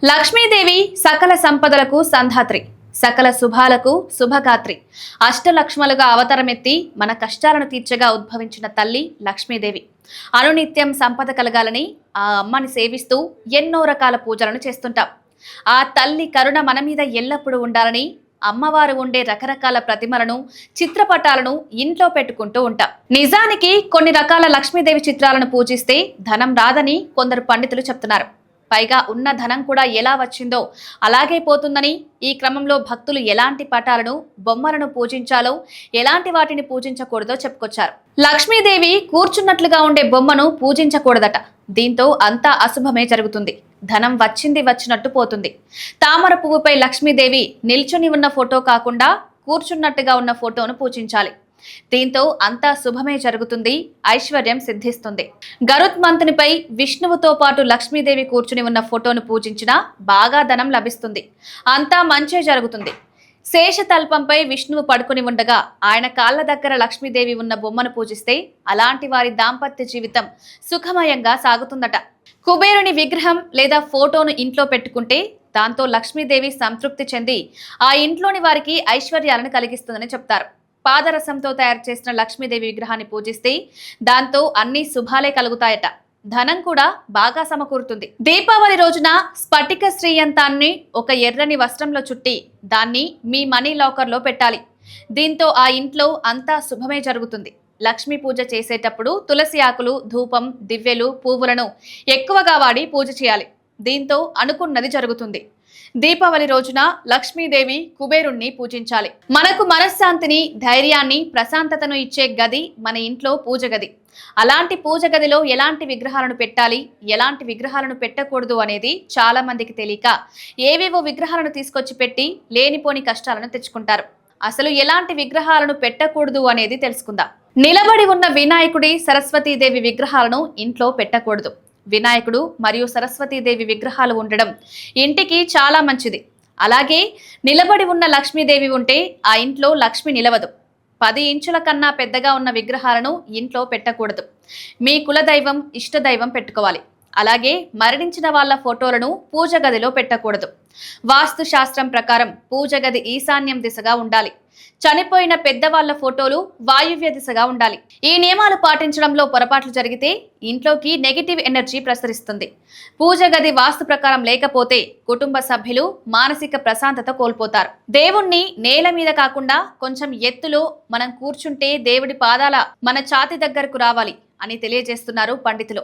లక్ష్మీదేవి సకల సంపదలకు సంధాత్రి, సకల శుభాలకు శుభగాత్రి, అష్టలక్ష్మలుగా అవతారమెత్తి మన కష్టాలను తీర్చగా ఉద్భవించిన తల్లి లక్ష్మీదేవి. అనునిత్యం సంపద కలగాలని ఆ అమ్మని సేవిస్తూ ఎన్నో రకాల పూజలను చేస్తుంటాం. ఆ తల్లి కరుణ మన మీద ఎల్లప్పుడూ ఉండాలని అమ్మవారు ఉండే రకరకాల ప్రతిమలను, చిత్రపటాలను ఇంట్లో పెట్టుకుంటూ ఉంటాం. నిజానికి కొన్ని రకాల లక్ష్మీదేవి చిత్రాలను పూజిస్తే ధనం రాదని కొందరు పండితులు చెప్తున్నారు. పైగా ఉన్న ధనం కూడా ఎలా వచ్చిందో అలాగే పోతుందని, ఈ క్రమంలో భక్తులు ఎలాంటి పటాలను, బొమ్మలను పూజించాలో, ఎలాంటి వాటిని పూజించకూడదో చెప్పుకొచ్చారు. లక్ష్మీదేవి కూర్చున్నట్లుగా ఉండే బొమ్మను పూజించకూడదట. దీంతో అంతా అశుభమే జరుగుతుంది. ధనం వచ్చింది వచ్చినట్టు పోతుంది. తామర పువ్వుపై లక్ష్మీదేవి నిల్చుని ఉన్న ఫోటో కాకుండా కూర్చున్నట్టుగా ఉన్న ఫోటోను పూజించాలి. దీంతో అంతా శుభమే జరుగుతుంది, ఐశ్వర్యం సిద్ధిస్తుంది. గరుత్మంతునిపై విష్ణువుతో పాటు లక్ష్మీదేవి కూర్చుని ఉన్న ఫోటోను పూజించినా బాగా ధనం లభిస్తుంది, అంతా మంచే జరుగుతుంది. శేషతల్పంపై విష్ణువు పడుకుని ఉండగా ఆయన కాళ్ల దగ్గర లక్ష్మీదేవి ఉన్న బొమ్మను పూజిస్తే అలాంటి వారి దాంపత్య జీవితం సుఖమయంగా సాగుతుందట. కుబేరుని విగ్రహం లేదా ఫోటోను ఇంట్లో పెట్టుకుంటే దాంతో లక్ష్మీదేవి సంతృప్తి చెంది ఆ ఇంట్లోని వారికి ఐశ్వర్యాలను కలిగిస్తుందని చెప్తారు. పాదరసంతో తయారు చేసిన లక్ష్మీదేవి విగ్రహాన్ని పూజిస్తే దాంతో అన్ని శుభాలే కలుగుతాయట. ధనం కూడా బాగా సమకూరుతుంది. దీపావళి రోజున స్ఫటిక శ్రీయంతాన్ని ఒక ఎర్రని వస్త్రంలో చుట్టి దాన్ని మీ మనీ లాకర్లో పెట్టాలి. దీంతో ఆ ఇంట్లో అంతా శుభమే జరుగుతుంది. లక్ష్మీ పూజ చేసేటప్పుడు తులసి ఆకులు, ధూపం, దివ్యలు, పువ్వులను ఎక్కువగా వాడి పూజ చేయాలి. దీంతో అనుకున్నది జరుగుతుంది. దీపావళి రోజున లక్ష్మీదేవి, కుబేరుణ్ణి పూజించాలి. మనకు మనశ్శాంతిని, ధైర్యాన్ని, ప్రశాంతతను ఇచ్చే గది మన ఇంట్లో పూజ గది. అలాంటి పూజ గదిలో ఎలాంటి విగ్రహాలను పెట్టాలి, ఎలాంటి విగ్రహాలను పెట్టకూడదు అనేది చాలా మందికి తెలియక ఏవేవో విగ్రహాలను తీసుకొచ్చి పెట్టి లేనిపోని కష్టాలను తెచ్చుకుంటారు. అసలు ఎలాంటి విగ్రహాలను పెట్టకూడదు అనేది తెలుసుకుందాం. నిలబడి ఉన్న వినాయకుడి, సరస్వతీదేవి విగ్రహాలను ఇంట్లో పెట్టకూడదు. వినాయకుడు మరియు సరస్వతీదేవి విగ్రహాలు ఉండడం ఇంటికి చాలా మంచిది. అలాగే నిలబడి ఉన్న లక్ష్మీదేవి ఉంటే ఆ ఇంట్లో లక్ష్మి నిలవదు. 10 ఇంచుల కన్నా పెద్దగా ఉన్న విగ్రహాలను ఇంట్లో పెట్టకూడదు. మీ కులదైవం, ఇష్టదైవం పెట్టుకోవాలి. అలాగే మరణించిన వాళ్ళ ఫోటోలను పూజ గదిలో పెట్టకూడదు. వాస్తు శాస్త్రం ప్రకారం పూజ గది ఈశాన్యం దిశగా ఉండాలి. చనిపోయిన పెద్దవాళ్ల ఫోటోలు వాయువ్య దిశగా ఉండాలి. ఈ నియమాలు పాటించడంలో పొరపాట్లు జరిగితే ఇంట్లోకి నెగిటివ్ ఎనర్జీ ప్రసరిస్తుంది. పూజ గది వాస్తు ప్రకారం లేకపోతే కుటుంబ సభ్యులు మానసిక ప్రశాంతత కోల్పోతారు. దేవుణ్ణి నేల మీద కాకుండా కొంచెం ఎత్తులో మనం కూర్చుంటే దేవుడి పాదాల మన ఛాతి దగ్గరకు రావాలి అని తెలియజేస్తున్నారు పండితులు.